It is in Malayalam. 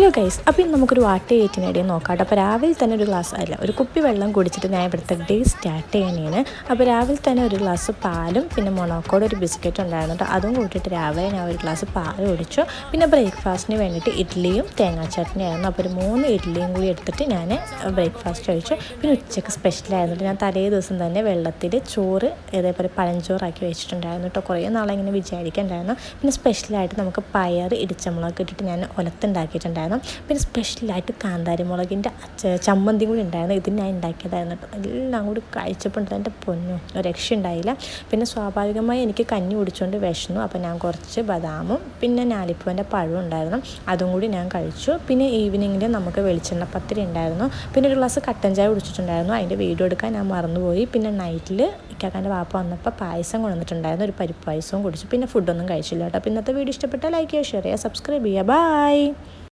ഹലോ ഗൈസ്, അപ്പോൾ ഇന്ന് നമുക്കൊരു വാട്ട് ഏറ്റിനിടയിൽ നോക്കാം. അപ്പോൾ രാവിലെ തന്നെ ഒരു ഗ്ലാസ് അല്ല ഒരു കുപ്പി വെള്ളം കുടിച്ചിട്ട് ഞാൻ ഇവിടുത്തെ ഡേ സ്റ്റാർട്ട് ചെയ്യണേന്. അപ്പോൾ രാവിലെ തന്നെ ഒരു ഗ്ലാസ് പാലും പിന്നെ മൊണോക്കോടെ ഒരു ബിസ്ക്കറ്റ് ഉണ്ടായിരുന്നു കേട്ടോ. അതും കൂട്ടിയിട്ട് രാവിലെ ഞാൻ ഒരു ഗ്ലാസ് പാൽ കുടിച്ചു. പിന്നെ ബ്രേക്ക്ഫാസ്റ്റിന് വേണ്ടിയിട്ട് ഇഡ്ഡലിയും തേങ്ങാ ചട്നി ആയിരുന്നു. അപ്പോൾ ഒരു 3 ഇഡ്ഡലിയും കൂടി എടുത്തിട്ട് ഞാൻ ബ്രേക്ക്ഫാസ്റ്റ് കഴിച്ചു. പിന്നെ ഉച്ചയ്ക്ക് സ്പെഷ്യലായിരുന്നു. ഞാൻ തലേ ദിവസം തന്നെ വെള്ളത്തിൽ ചോറ് ഇതേപോലെ പഴഞ്ചോറാക്കി വെച്ചിട്ടുണ്ടായിരുന്നു കേട്ടോ. കുറേ നാളെ ഇങ്ങനെ വിചാരിക്കണ്ടായിരുന്നു. പിന്നെ സ്പെഷ്യലായിട്ട് നമുക്ക് പയർ ഇടിച്ചമുളക് ഇട്ടിട്ട് ഞാൻ ഒലത്തുണ്ടാക്കിയിട്ടുണ്ടായിരുന്നു. പിന്നെ സ്പെഷ്യലായിട്ട് കാന്താരി മുളകിൻ്റെ ചമ്മന്തി കൂടി ഉണ്ടായിരുന്നു. ഇത് ഞാൻ ഉണ്ടാക്കിയതായിരുന്നു കേട്ടോ. എല്ലാം കൂടി കഴിച്ചപ്പോൾ എൻ്റെ പൊന്നു ഒരു രക്ഷ ഉണ്ടായില്ല. പിന്നെ സ്വാഭാവികമായി എനിക്ക് കഞ്ഞി കുടിച്ചുകൊണ്ട് വിശന്നു. അപ്പോൾ ഞാൻ കുറച്ച് ബദാമും പിന്നെ ഞാലിപ്പൂവിൻ്റെ പഴവും ഉണ്ടായിരുന്നു, അതും കൂടി ഞാൻ കഴിച്ചു. പിന്നെ ഈവനിങ്ങിൽ നമുക്ക് വെളിച്ചെണ്ണ പത്തിരി ഉണ്ടായിരുന്നു. പിന്നെ ഒരു ഗ്ലാസ് കട്ടൻ ചായ കുടിച്ചിട്ടുണ്ടായിരുന്നു. അതിൻ്റെ വീഡിയോ എടുക്കാൻ ഞാൻ മറന്നുപോയി. പിന്നെ നൈറ്റിൽ ഇക്കാക്കാൻ്റെ വാപ്പ വന്നപ്പോൾ പായസം കൊണ്ടുവന്നിട്ടുണ്ടായിരുന്നു. ഒരു പരിപ്പ് പായസവും കുടിച്ചു. പിന്നെ ഫുഡൊന്നും കഴിച്ചില്ല കേട്ടോ. അപ്പോൾ ഇന്നത്തെ വീഡിയോ ഇഷ്ടപ്പെട്ടാൽ ലൈക്ക് ചെയ്യുക, ഷെയർ ചെയ്യുക, സബ്സ്ക്രൈബ് ചെയ്യുക. ബൈ.